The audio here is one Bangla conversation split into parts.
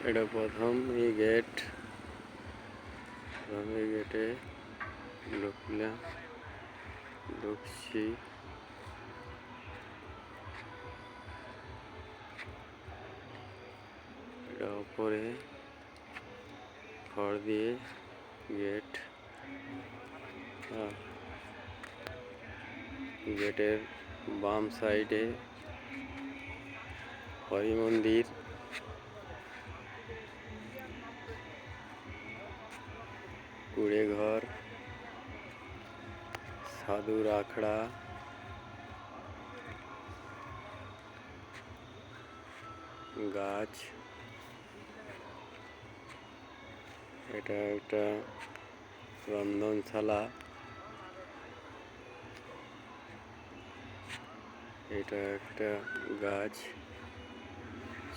এটা প্রথম এই গেট, এই গেটে ঢুকলাম, ঢুকছি। এটা উপরে খড় দিয়ে গেট, গেটের বাম সাইডে হরি মন্দির, কুড়ে ঘর, সাধুর আখড়া, গাছ। এটা একটা রন্ধনশালা, এটা একটা গাছ,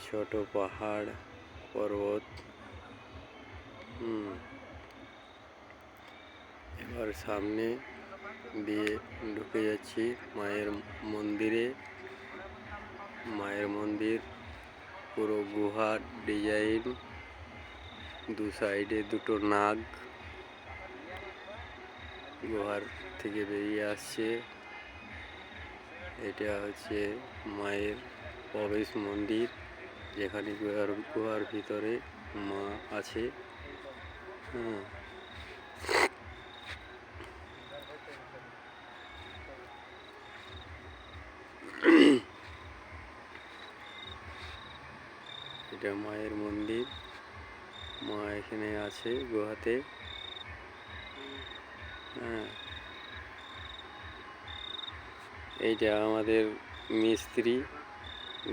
ছোট পাহাড় পর্বত। এবার সামনে দিয়ে ঢুকে যাচ্ছি মায়ের মন্দিরে। মায়ের মন্দির পুরো গুহার ডিজাইন, দু সাইডে দুটো নাগ গুহার থেকে বেরিয়ে আসছে। এটা হচ্ছে মায়ের প্রবেশ মন্দির, যেখানে গুহার ভিতরে মা আছে। এটা মায়ের মন্দির, মা এখানে আছে গুহাতে। এইটা আমাদের মিস্ত্রি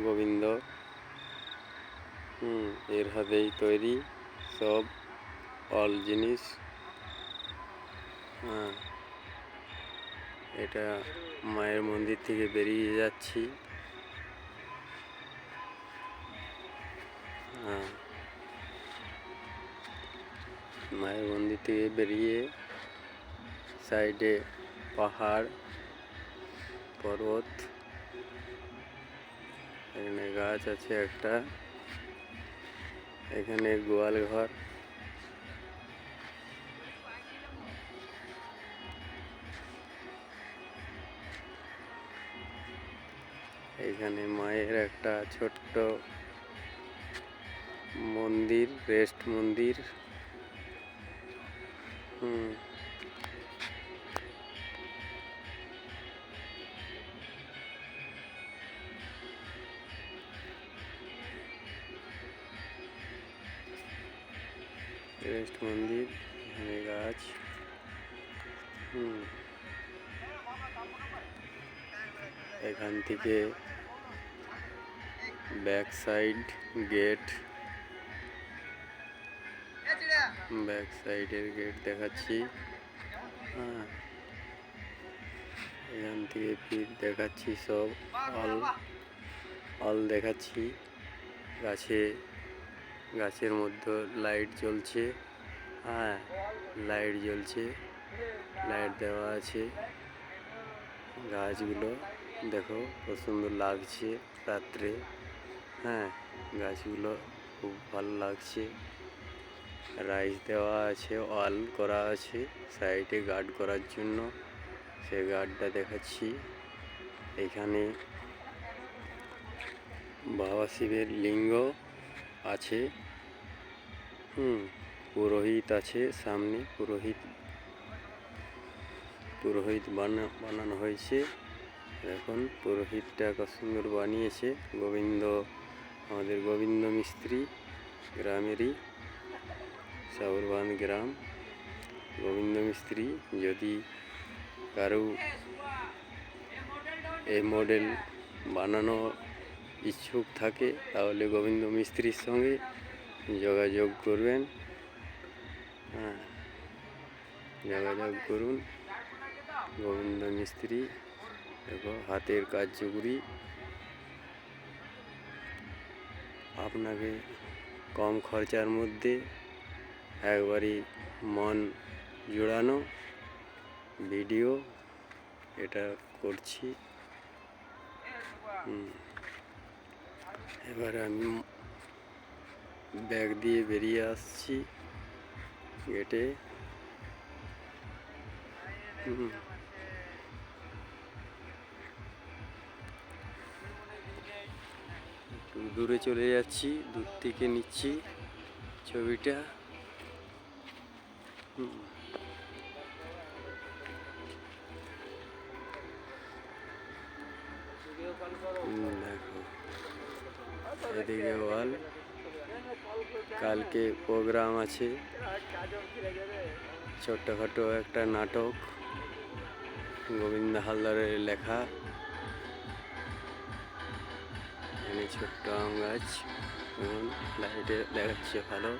গোবিন্দ, এর হাতেই তৈরি সব অল জিনিস। এটা মায়ের মন্দির থেকে বেরিয়ে যাচ্ছি। মায়ের মন্দির থেকে বেরিয়ে সাইডে পাহাড় পর্বত, এখানে গাছ আছে একটা, এখানে গোয়াল ঘর। এখানে মায়ের একটা ছোট্ট মন্দির, রেস্ট মন্দির। রেস্ট মন্দির, এখানে গাছ। এখান থেকে ব্যাক সাইড গেট, ব্যাক সাইডের গেট দেখাচ্ছি। এখান থেকে ফির দেখাচ্ছি সব অল দেখাচ্ছি। গাছের মধ্যে লাইট জ্বলছে, লাইট জ্বলছে, লাইট দেওয়া আছে। গাছগুলো দেখো কত সুন্দর লাগছে রাত্রে। গাছগুলো খুব ভালো লাগছে। রাইস দেওয়া আছে, ওয়াল করা আছে সাইডে গার্ড করার জন্য, সে গার্ডটা দেখাচ্ছি। এখানে বাবা শিবের লিঙ্গ আছে। পুরোহিত আছে সামনে, পুরোহিত বানানো হয়েছে। এখন পুরোহিতটা কত সুন্দর বানিয়েছে আমাদের গোবিন্দ মিস্ত্রি, গ্রামেরই, সাউরবান গ্রাম গোবিন্দ মিস্ত্রি। যদি কারো এই মডেল বানানো ইচ্ছুক থাকে তাহলে গোবিন্দ মিস্ত্রির সঙ্গে যোগাযোগ করবেন। যোগাযোগ করুন। গোবিন্দ মিস্ত্রি, দেখো হাতের কার্যকরী, আপনাকে কম খরচার মধ্যে একবারই মন জোড়ানো ভিডিও এটা করছি। এবার আমি ব্যাগ দিয়ে বেরিয়ে আসছি গেটে। একটু দূরে চলে যাচ্ছি, দূর থেকে নিচ্ছি ছবিটা। দেখো এদিকে ওয়াল, কালকে প্রোগ্রাম আছে, ছোট্টখাটো একটা নাটক, গোবিন্দ হালদারের লেখা। এখানে ছোট্ট আম গাছ এবং লাইটে দেখাচ্ছে ভালো।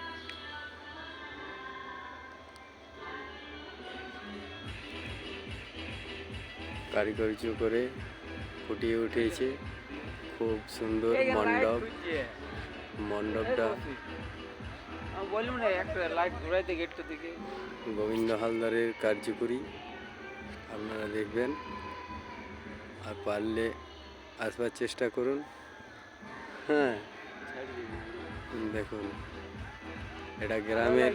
কারিগর্য করে ফুটিয়ে উঠেছে, খুব সুন্দর মণ্ডপ। মণ্ডপটা গোবিন্দ হালদারের কার্যকরী, আপনারা দেখবেন আর পারলে আসবার চেষ্টা করুন। হ্যাঁ দেখুন এটা গ্রামের।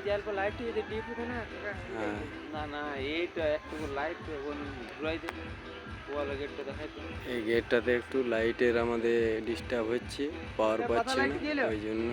এই গেটটাতে একটু লাইটের আমাদের ডিস্টার্ব হচ্ছে, পাওয়ার পাচ্ছে না, ওই জন্য।